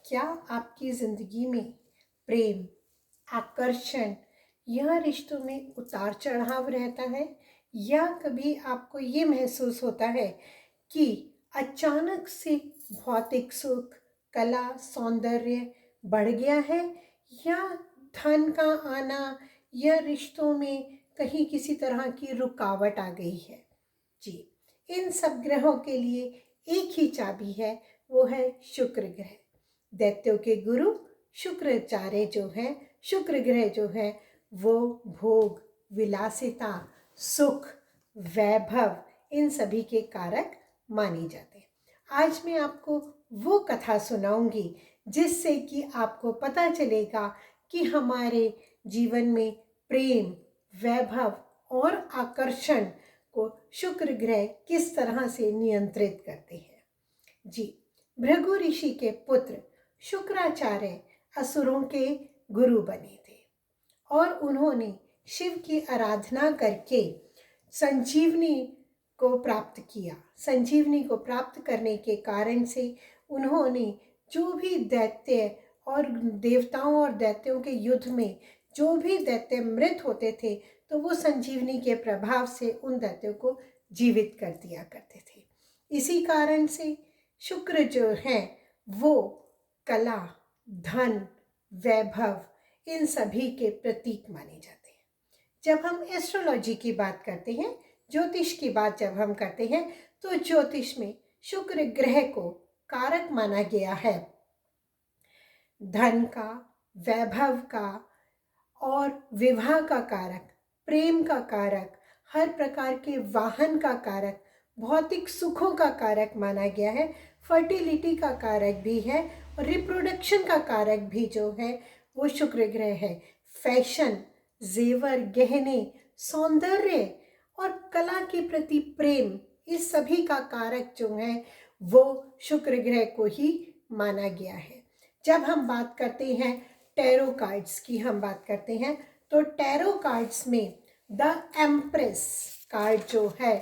क्या आपकी ज़िंदगी में प्रेम, आकर्षण या रिश्तों में उतार चढ़ाव रहता है, या कभी आपको ये महसूस होता है कि अचानक से भौतिक सुख, कला, सौंदर्य बढ़ गया है, या धन का आना या रिश्तों में कहीं किसी तरह की रुकावट आ गई है? जी, इन सब ग्रहों के लिए एक ही चाबी है, वो है शुक्र ग्रह। दैत्यों के गुरु शुक्राचार्य जो हैं, शुक्र ग्रह जो है वो भोग, विलासिता, सुख, वैभव इन सभी के कारक माने जाते हैं। आज मैं आपको वो कथा सुनाऊंगी जिससे कि आपको पता चलेगा कि हमारे जीवन में प्रेम, वैभव और आकर्षण को शुक्र ग्रह किस तरह से नियंत्रित करते हैं। जी, भृगु ऋषि के पुत्र शुक्राचार्य असुरों के गुरु बने थे और उन्होंने शिव की आराधना करके संजीवनी को प्राप्त किया। संजीवनी को प्राप्त करने के कारण से उन्होंने जो भी दैत्य और देवताओं और दैत्यों के युद्ध में जो भी दैत्य मृत होते थे, तो वो संजीवनी के प्रभाव से उन दैत्यों को जीवित कर दिया करते थे। इसी कारण से शुक्र जो है वो कला, धन, वैभव इन सभी के प्रतीक माने जाते हैं। जब हम एस्ट्रोलॉजी की बात करते हैं, ज्योतिष की बात जब हम करते हैं, तो ज्योतिष में शुक्र ग्रह को कारक माना गया है धन का, वैभव का और विवाह का कारक, प्रेम का कारक, हर प्रकार के वाहन का कारक, भौतिक सुखों का कारक माना गया है। फर्टिलिटी का कारक भी है और रिप्रोडक्शन का कारक भी जो है वो शुक्र ग्रह है। फैशन, जेवर, गहने, सौंदर्य और कला के प्रति प्रेम, इस सभी का कारक जो है वो शुक्र ग्रह को ही माना गया है। जब हम बात करते हैं टैरो कार्ड्स की, हम बात करते हैं तो टैरो कार्ड्स में द एम्प्रेस कार्ड जो है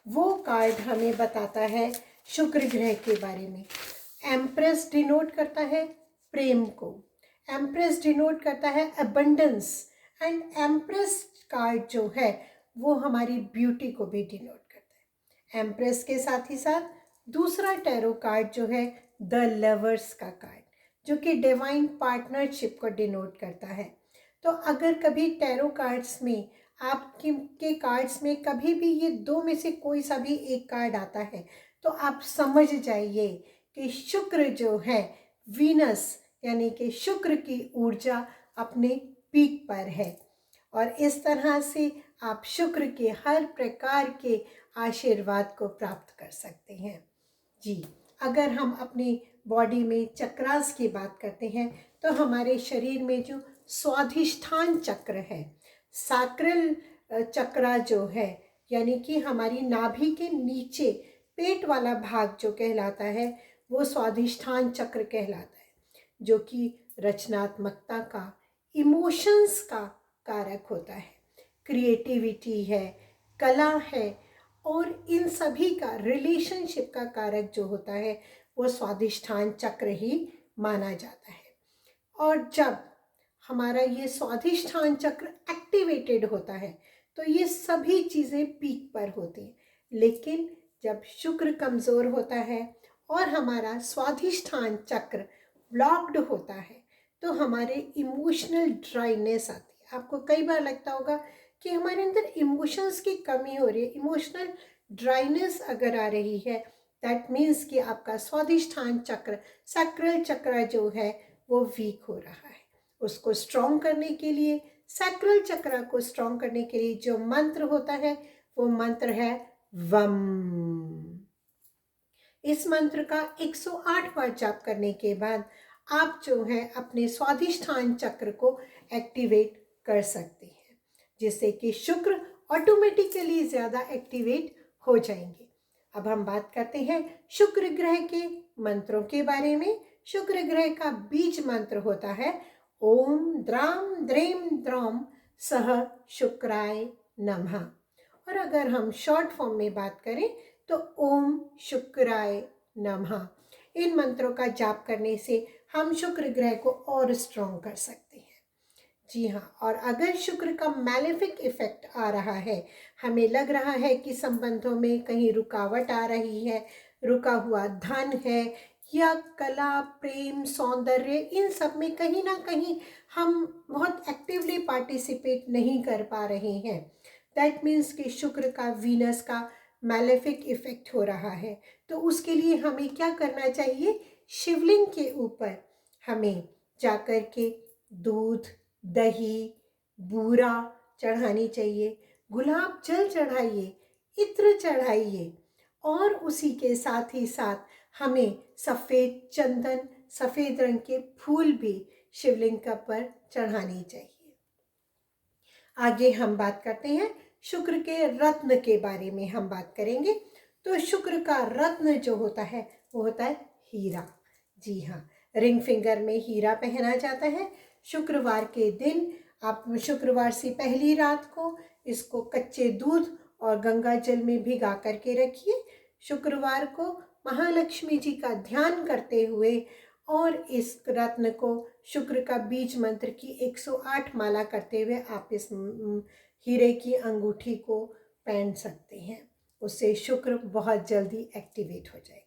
वो कार्ड हमें बताता है शुक्र ग्रह के बारे में। एम्प्रेस डिनोट करता है प्रेम को, एम्प्रेस डिनोट करता है अबंडेंस, एंड एम्प्रेस कार्ड जो है वो हमारी ब्यूटी को भी डिनोट करता है। एम्प्रेस के साथ ही साथ दूसरा टैरो कार्ड जो है द लवर्स का कार्ड, जो कि डिवाइन पार्टनरशिप को डिनोट करता है। तो अगर कभी टैरो कार्ड्स में आपके कार्ड्स में कभी भी ये दो में से कोई सा भी एक कार्ड आता है, तो आप समझ जाइए कि शुक्र जो है, वीनस यानी कि शुक्र की ऊर्जा अपने पीक पर है और इस तरह से आप शुक्र के हर प्रकार के आशीर्वाद को प्राप्त कर सकते हैं। जी, अगर हम अपनी बॉडी में चक्रास की बात करते हैं, तो हमारे शरीर में जो स्वाधिष्ठान चक्र है, सैक्रल चक्रा जो है, यानी कि हमारी नाभि के नीचे पेट वाला भाग जो कहलाता है वो स्वाधिष्ठान चक्र कहलाता है, जो कि रचनात्मकता का, इमोशंस का कारक होता है। क्रिएटिविटी है, कला है और इन सभी का रिलेशनशिप का कारक जो होता है वो स्वाधिष्ठान चक्र ही माना जाता है। और जब हमारा ये स्वाधिष्ठान चक्र एक्टिवेटेड होता है तो ये सभी चीज़ें पीक पर होती हैं, लेकिन जब शुक्र कमज़ोर होता है और हमारा स्वाधिष्ठान चक्र ब्लॉक्ड होता है तो हमारे इमोशनल ड्राइनेस आती है। आपको कई बार लगता होगा कि हमारे अंदर इमोशंस की कमी हो रही है, इमोशनल ड्राइनेस अगर आ रही है, दैट मीन्स कि आपका स्वाधिष्ठान चक्र, सैक्रल चक्र जो है वो वीक हो रहा है। उसको स्ट्रॉन्ग करने के लिए, सैक्रल चक्र को स्ट्रॉन्ग करने के लिए जो मंत्र होता है वो मंत्र है वम। इस मंत्र का 108 बार जाप करने के बाद आप जो है अपने स्वाधिष्ठान चक्र को एक्टिवेट कर सकते हैं, जिससे कि शुक्र ऑटोमेटिकली ज़्यादा एक्टिवेट हो जाएंगे। अब हम बात करते हैं शुक्र ग्रह के मंत्रों के बारे में। शुक्र ग्रह का बीज मंत्र होता है ओम द्राम द्रेम द्रौम सह शुक्राय नमः, और अगर हम शॉर्ट फॉर्म में बात करें तो ओम शुक्राय नमः। इन मंत्रों का जाप करने से हम शुक्र ग्रह को और स्ट्रॉन्ग कर सकते हैं। जी हाँ, और अगर शुक्र का मैलेफिक इफेक्ट आ रहा है, हमें लग रहा है कि संबंधों में कहीं रुकावट आ रही है, रुका हुआ धन है, या कला, प्रेम, सौंदर्य, इन सब में कहीं ना कहीं हम बहुत एक्टिवली पार्टिसिपेट नहीं कर पा रहे हैं, दैट मीन्स कि शुक्र का, वीनस का मैलेफिक इफेक्ट हो रहा है। तो उसके लिए हमें क्या करना चाहिए? शिवलिंग के ऊपर हमें जाकर के दूध, दही, बूरा चढ़ानी चाहिए, गुलाब जल चढ़ाइए, इत्र चढ़ाइए, और उसी के साथ ही साथ हमें सफ़ेद चंदन, सफ़ेद रंग के फूल भी शिवलिंग पर चढ़ानी चाहिए। आगे हम बात करते हैं शुक्र के रत्न के बारे में हम बात करेंगे। तो शुक्र का रत्न जो होता है वो होता है हीरा। जी हाँ, रिंग फिंगर में हीरा पहना जाता है। शुक्रवार के दिन, आप शुक्रवार से पहली रात को इसको कच्चे दूध और गंगा जल में भिगा करके रखिए। शुक्रवार को महालक्ष्मी जी का ध्यान करते हुए और इस रत्न को, शुक्र का बीज मंत्र की 108 माला करते हुए आप इस हीरे की अंगूठी को पहन सकते हैं। उससे शुक्र बहुत जल्दी एक्टिवेट हो जाएगा।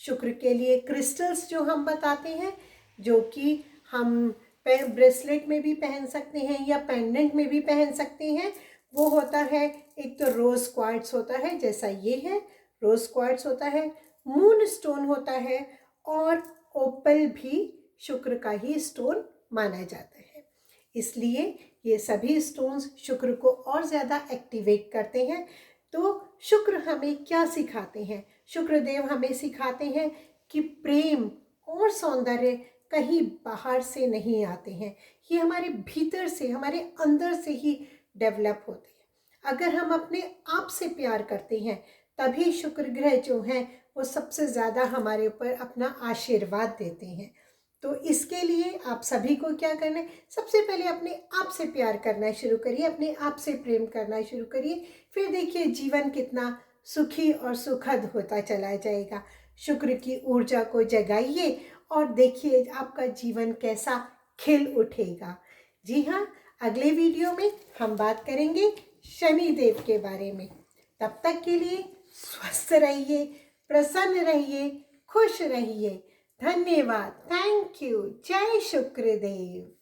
शुक्र के लिए क्रिस्टल्स जो हम बताते हैं, जो कि हम ब्रेसलेट में भी पहन सकते हैं या पेंडेंट में भी पहन सकते हैं, वो होता है, एक तो रोज क्वार्ट्स होता है, जैसा ये है रोज क्वार्ट्स होता है, मून स्टोन होता है, और ओपल भी शुक्र का ही स्टोन माना जाता है। इसलिए ये सभी स्टोन्स शुक्र को और ज़्यादा एक्टिवेट करते हैं। तो शुक्र हमें क्या सिखाते हैं? शुक्रदेव हमें सिखाते हैं कि प्रेम और सौंदर्य कहीं बाहर से नहीं आते हैं, ये हमारे भीतर से, हमारे अंदर से ही डेवलप होते हैं। अगर हम अपने आप से प्यार करते हैं, तभी शुक्र ग्रह जो हैं वो सबसे ज़्यादा हमारे ऊपर अपना आशीर्वाद देते हैं। तो इसके लिए आप सभी को क्या करना है? सबसे पहले अपने आप से प्यार करना शुरू करिए, अपने आप से प्रेम करना शुरू करिए, फिर देखिए जीवन कितना सुखी और सुखद होता चला जाएगा। शुक्र की ऊर्जा को जगाइए और देखिए आपका जीवन कैसा खिल उठेगा। जी हाँ, अगले वीडियो में हम बात करेंगे शनि देव के बारे में। तब तक के लिए स्वस्थ रहिए, प्रसन्न रहिए, खुश रहिए। धन्यवाद। Thank you. जय शुक्रदेव।